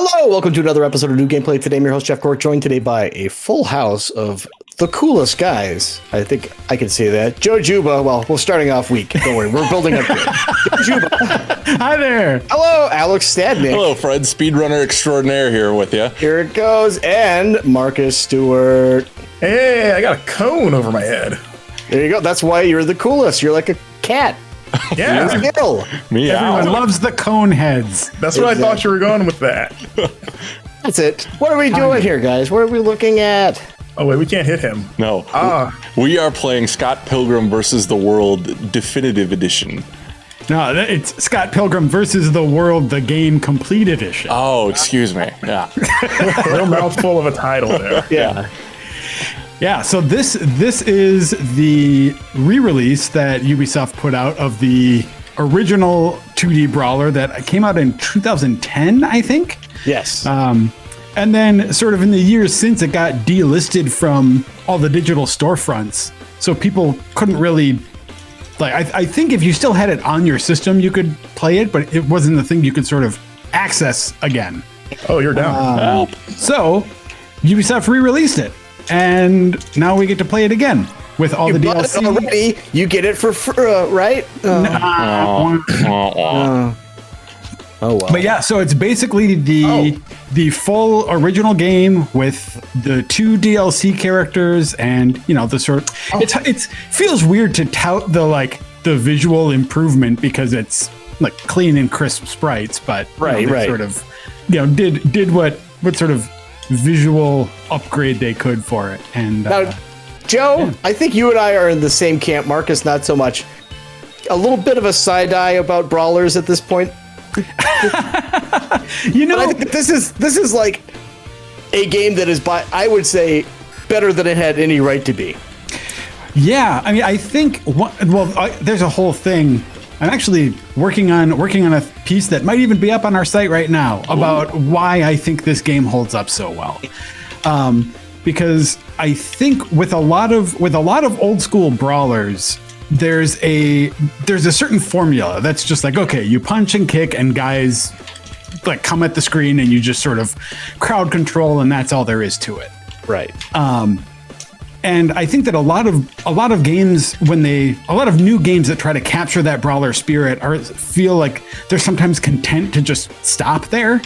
Hello, welcome to another episode of New Gameplay. Today I'm your host, Jeff Cork, joined today by a full house of the coolest guys. I think I can say that. Joe Juba, well, we're starting off weak. Don't worry, we're building up good. Joe Juba. Hi there. Hello, Alex Stadnik. Hello, Fred, speedrunner extraordinaire here with you. Here it goes. And Marcus Stewart. Hey, I got a cone over my head. There you go. That's why you're the coolest. You're like a cat. Yeah. Meow. Everyone loves the cone heads. That's what I thought you were going with that. That's it. What are we doing here, guys? What are we looking at? Oh, wait, we can't hit him. No. We are playing Scott Pilgrim versus the World Definitive Edition. No, it's Scott Pilgrim versus the World, the game complete edition. Oh, excuse me. Yeah. Real mouthful of a title there. Yeah. Yeah, so this is the re-release that Ubisoft put out of the original 2D Brawler that came out in 2010, I think. Yes. And then sort of in the years since, it got delisted from all the digital storefronts. So people couldn't really, like, I think if you still had it on your system, you could play it, but it wasn't the thing you could sort of access again. Oh, you're down. So Ubisoft re-released it. And now we get to play it again with all the DLC. Already, you get it for free, right? Oh, well. But yeah, so it's basically the full original game with the 2 DLC characters, and you know the sort. It feels weird to tout the visual improvement because it's like clean and crisp sprites, but right. Sort of did what sort of visual upgrade they could for it. And now, Joe, I think you and I are in the same camp. Marcus, not so much. A little bit of a side eye about brawlers at this point. But I think this is like a game that is, I would say, better than it had any right to be. Yeah, I mean, I think there's a whole thing. I'm actually working on a piece that might even be up on our site right now about why I think this game holds up so well. Because I think with a lot of old school brawlers, there's a certain formula that's just like, okay, you punch and kick and guys like come at the screen and you just sort of crowd control and that's all there is to it. Right. And I think that a lot of games, a lot of new games that try to capture that brawler spirit feel like they're sometimes content to just stop there.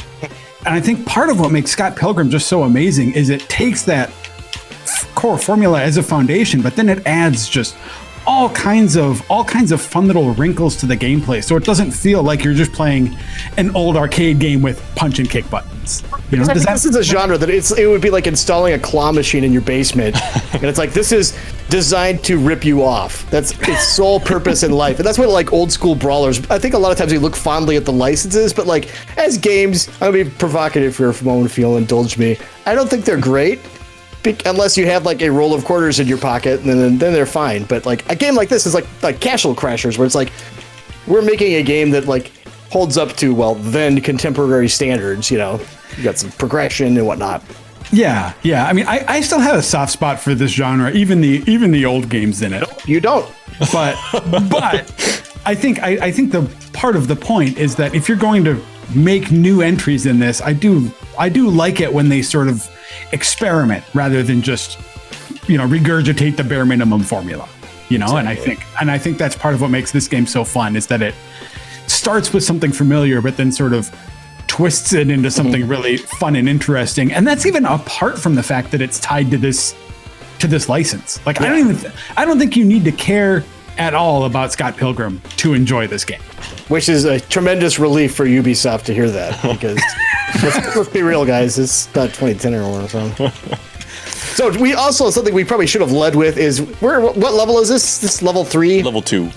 And I think part of what makes Scott Pilgrim just so amazing is it takes that core formula as a foundation, but then it adds just all kinds of fun little wrinkles to the gameplay. So it doesn't feel like you're just playing an old arcade game with punch and kick buttons. You know, this is a genre that it would be like installing a claw machine in your basement. And it's like, this is designed to rip you off. That's its sole purpose in life. And that's what like old school brawlers, I think a lot of times we look fondly at the licenses, but like as games, I'm going to be provocative here for a moment if you'll indulge me. I don't think they're great. Unless you have like a roll of quarters in your pocket, and then they're fine. But like a game like this is like Castle Crashers, where it's like we're making a game that like holds up to then contemporary standards. You know, you got some progression and whatnot. Yeah. I mean, I still have a soft spot for this genre, even the old games in it. You don't, but I think the part of the point is that if you're going to make new entries in this, I do like it when they sort of experiment rather than just regurgitate the bare minimum formula, exactly. and I think that's part of what makes this game so fun is that it starts with something familiar but then sort of twists it into something really fun and interesting, and that's even apart from the fact that it's tied to this license. Like I don't think you need to care at all about Scott Pilgrim to enjoy this game, which is a tremendous relief for Ubisoft to hear that, because let's be real, guys, it's not 2010 or something. So we also, something we probably should have led with is what level is this? This level 3? Level 2.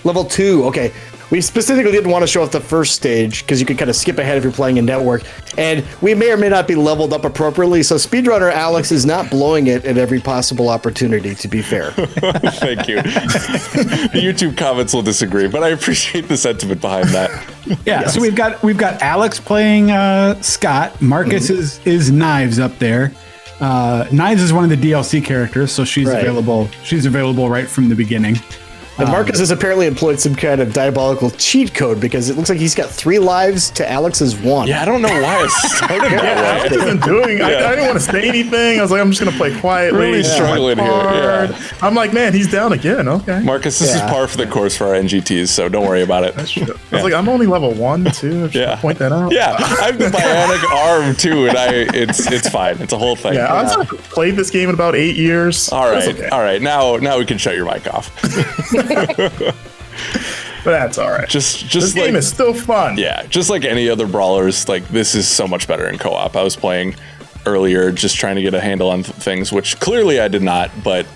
Level 2, okay. We specifically didn't want to show off the first stage because you can kind of skip ahead if you're playing in network, and we may or may not be leveled up appropriately. So speedrunner Alex is not blowing it at every possible opportunity, to be fair. Thank you. The YouTube comments will disagree, but I appreciate the sentiment behind that. Yeah. Yes. So we've got Alex playing Scott. Marcus is Knives up there. Knives is one of the DLC characters, so she's available. She's available right from the beginning. And Marcus has apparently employed some kind of diabolical cheat code because it looks like he's got 3 lives to Alex's 1. Yeah, I don't know why it started I that way. wasn't doing. I didn't want to say anything. I was like, I'm just gonna play quietly. Really struggling here. Yeah. I'm like, man, he's down again. Okay. Marcus, this is par for the course for our NGTs, so don't worry about it. I was like, I'm only level 1, 2. I should point that out. Yeah, I have the bionic arm too, and it's fine. It's a whole thing. Yeah, I've played this game in about 8 years. All right, okay. all right. Now we can shut your mic off. But that's all right. Just this like, game is still fun. Yeah, just like any other brawlers, like this is so much better in co-op. I was playing earlier, just trying to get a handle on things, which clearly I did not. But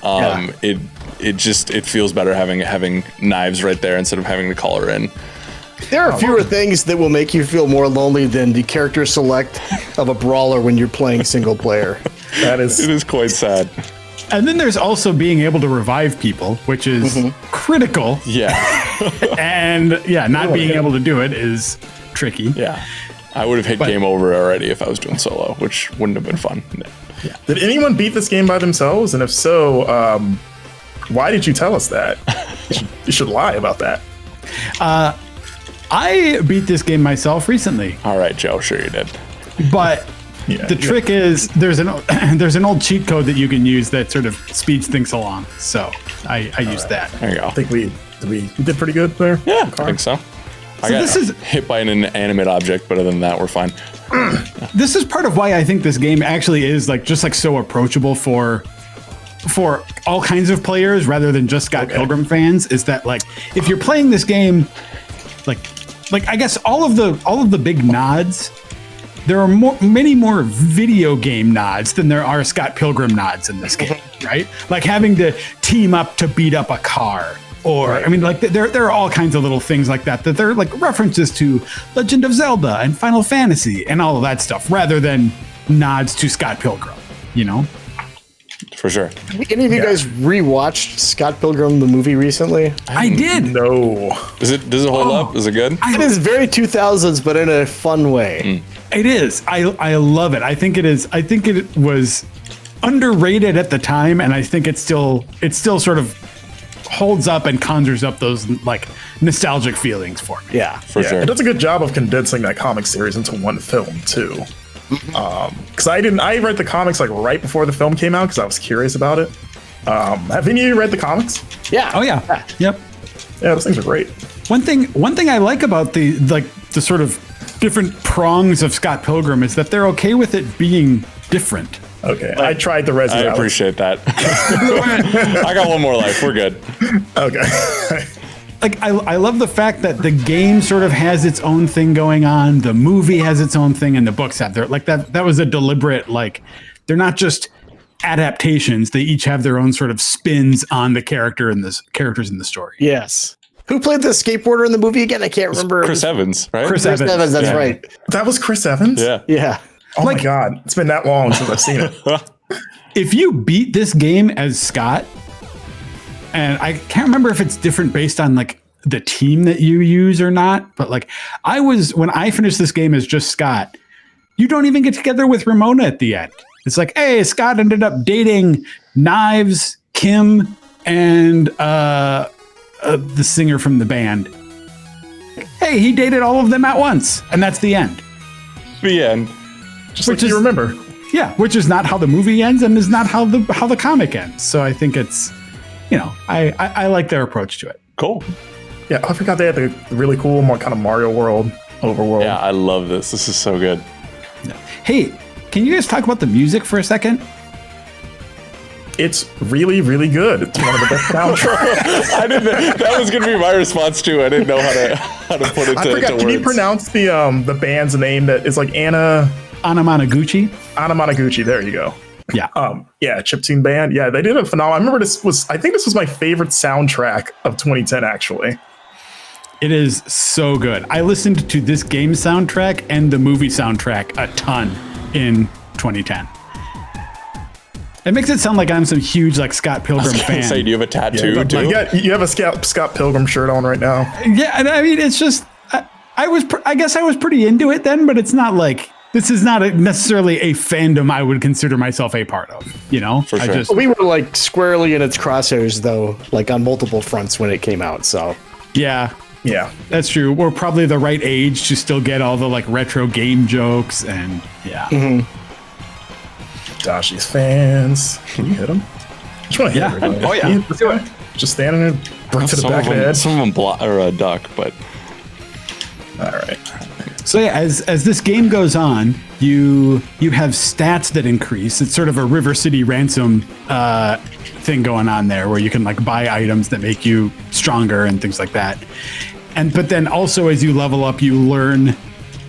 it feels better having knives right there instead of having to call her in. There are fewer things that will make you feel more lonely than the character select of a brawler when you're playing single player. It is quite sad. And then there's also being able to revive people, which is critical. Yeah. And not being able to do it is tricky. Yeah. I would have hit game over already if I was doing solo, which wouldn't have been fun. Yeah. Did anyone beat this game by themselves? And if so, why did you tell us that? You should lie about that. I beat this game myself recently. All right, Joe, sure you did. But the trick is there's an old cheat code that you can use that sort of speeds things along. So I used that. There you go. I think we did pretty good there. Yeah, I think so. I got hit by an inanimate object, but other than that, we're fine. This is part of why I think this game actually is just so approachable for all kinds of players rather than just Scott Pilgrim fans. Is that if you're playing this game, like I guess all of the big nods, there are many more video game nods than there are Scott Pilgrim nods in this game, right? Like having to team up to beat up a car. Or, I mean, there are all kinds of little things like that they're like references to Legend of Zelda and Final Fantasy and all of that stuff, rather than nods to Scott Pilgrim, you know? For sure. Have any of you guys rewatched Scott Pilgrim, the movie, recently? I did. No. Does it hold up? Is it good? It is very 2000s, but in a fun way. It is. I love it. I think it was underrated at the time, and I think it still sort of holds up and conjures up those nostalgic feelings for me. Yeah, for sure. It does a good job of condensing that comic series into one film too. Because I read the comics right before the film came out because I was curious about it. Have any of you read the comics? Yeah. Oh yeah. Yep. Yeah, those things are great. One thing I like about the sort of different prongs of Scott Pilgrim is that they're okay with it being different. Okay, I tried the Resident. I appreciate that. I got one more life. We're good. Okay. I love the fact that the game sort of has its own thing going on. The movie has its own thing, and the books have their that was a deliberate they're not just adaptations. They each have their own sort of spins on the characters in the story. Yes. Who played the skateboarder in the movie again? I can't remember. Chris Evans, right? Chris Evans. That's right. That was Chris Evans? Yeah. Yeah. Oh my God. It's been that long since I've seen it. If you beat this game as Scott, and I can't remember if it's different based on the team that you use or not, but when I finished this game as just Scott, you don't even get together with Ramona at the end. It's hey, Scott ended up dating Knives, Kim, and the singer from the band. Hey, he dated all of them at once, and that's the end. The end. Just like you remember. Yeah, which is not how the movie ends and is not how the comic ends. So I think it's, I like their approach to it. Cool. Yeah, I forgot they had the really cool, more kind of Mario World overworld. Yeah, I love this. This is so good. Hey, can you guys talk about the music for a second? It's really, really good. It's one of the best soundtracks. That was going to be my response too. I didn't know how to put it I to forgot. words. Can you pronounce the band's name that is Anna Anamanaguchi. Anamanaguchi? There you go. Yeah. Chiptune band. Yeah, they did a phenomenal. I remember I think this was my favorite soundtrack of 2010 actually. It is so good. I listened to this game soundtrack and the movie soundtrack a ton in 2010. It makes it sound like I'm some huge Scott Pilgrim fan. Say, do you have a tattoo too? You have a Scott Pilgrim shirt on right now. Yeah, and I mean it's just I guess I was pretty into it then, but it's not this is not necessarily a fandom I would consider myself a part of, you know? For sure. We were like squarely in its crosshairs though, like on multiple fronts when it came out. So yeah, that's true. We're probably the right age to still get all the like retro game jokes and Dashi's fans. Can you hit him? Just want to hit everybody. Oh, yeah. Can you hit this guy? Just standing there, bring to the back of the head. Some of them are a duck, but All right. So yeah, as this game goes on, you have stats that increase. It's sort of a River City Ransom thing going on there, where you can like buy items that make you stronger and things like that. But then also as you level up, you learn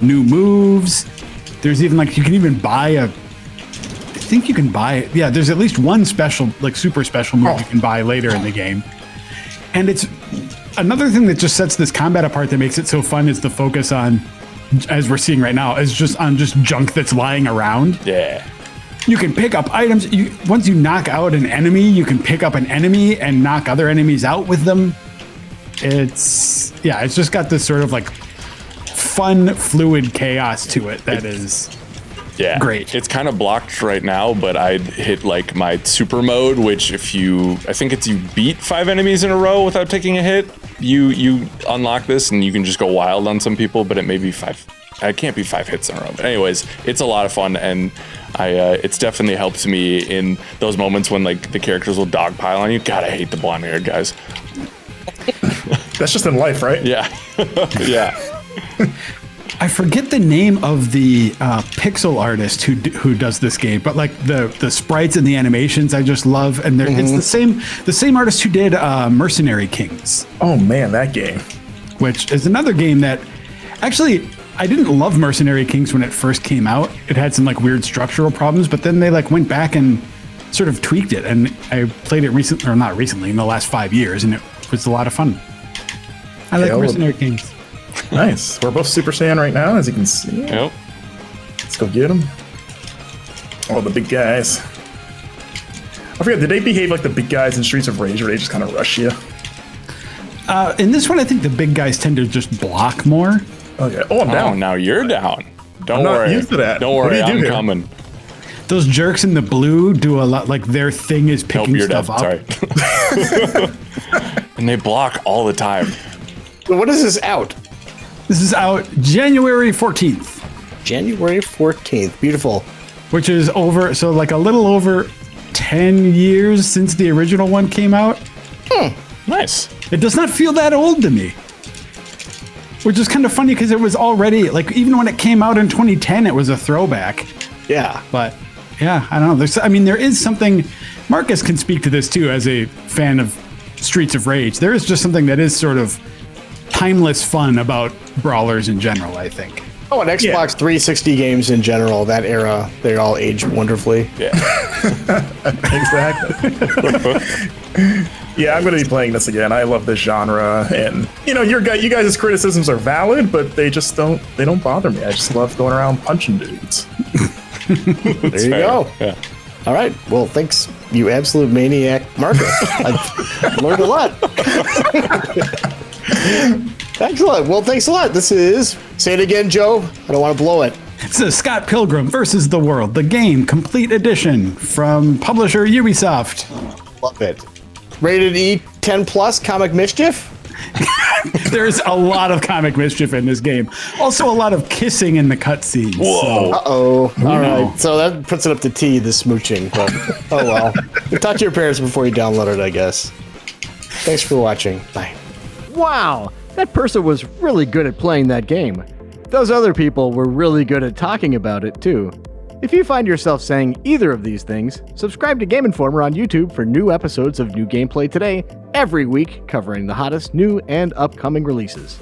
new moves. There's even like you can even buy there's at least one special, like super special move you can buy later in the game. And it's another thing that just sets this combat apart that makes it so fun is the focus on, as we're seeing right now, is just on just junk that's lying around. yeah. You can pick up items. Once you knock out an enemy, you can pick up an enemy and knock other enemies out with them. It's just got this sort of like fun, fluid chaos to it that is great. It's kind of blocked right now, but I'd hit like my super mode, which I think it's you beat 5 enemies in a row without taking a hit, you unlock this and you can just go wild on some people, but it may be 5. It can't be 5 hits in a row. But anyways, it's a lot of fun, and it's definitely helped me in those moments when like the characters will dogpile on you. God, I hate the blonde haired guys. That's just in life, right? Yeah. Yeah. I forget the name of the pixel artist who does this game, but like the sprites and the animations I just love, and it's the same artist who did Mercenary Kings. Oh man, that game. Which is another game that actually I didn't love Mercenary Kings when it first came out. It had some like weird structural problems, but then they like went back and sort of tweaked it, and I played it not recently, in the last 5 years, and it was a lot of fun. I like Mercenary Kings. Nice. We're both Super Saiyan right now, as you can see. Yep. Let's go get them. Oh, the big guys. I forget, did they behave like the big guys in Streets of Rage, where they just kind of rush you? In this one, I think the big guys tend to just block more. Okay. Oh, I'm down. Oh, now you're down. Don't I'm not worry. used to that. Don't What do worry, you do I'm here? coming. Those jerks in the blue do a lot, like their thing is Nope, picking you're dead. stuff up. Sorry. And they block all the time. When is this out? This is out January 14th, January 14th. Beautiful. which is so like a little over 10 years since the original one came out. Nice. It does not feel that old to me. Which is kind of funny because it was already, like, even when it came out in 2010, it was a throwback. Yeah. But yeah, I don't know. There is something, Marcus can speak to this too as a fan of Streets of Rage. There is just something that is sort of timeless fun about brawlers in general, I think. Oh, and Xbox 360 games in general, that era, they all aged wonderfully. Yeah. Exactly. Yeah, I'm going to be playing this again. I love this genre, and you guys' criticisms are valid, but they just don't bother me. I just love going around punching dudes. There you go. Yeah. All right. Well, thanks, you absolute maniac, Marcus. I've learned a lot. Excellent. Well, thanks a lot. This is, say it again, Joe. I don't want to blow it. It's a Scott Pilgrim versus the World, the game complete edition from publisher Ubisoft. Love it. Rated E 10 plus, comic mischief. There's a lot of comic mischief in this game. Also, a lot of kissing in the cutscenes. Whoa. Uh-oh. All right. So that puts it up to T, the smooching. But, oh, well. Talk to your parents before you download it, I guess. Thanks for watching. Bye. Wow, that person was really good at playing that game. Those other people were really good at talking about it, too. If you find yourself saying either of these things, subscribe to Game Informer on YouTube for new episodes of New Gameplay Today every week, covering the hottest new and upcoming releases.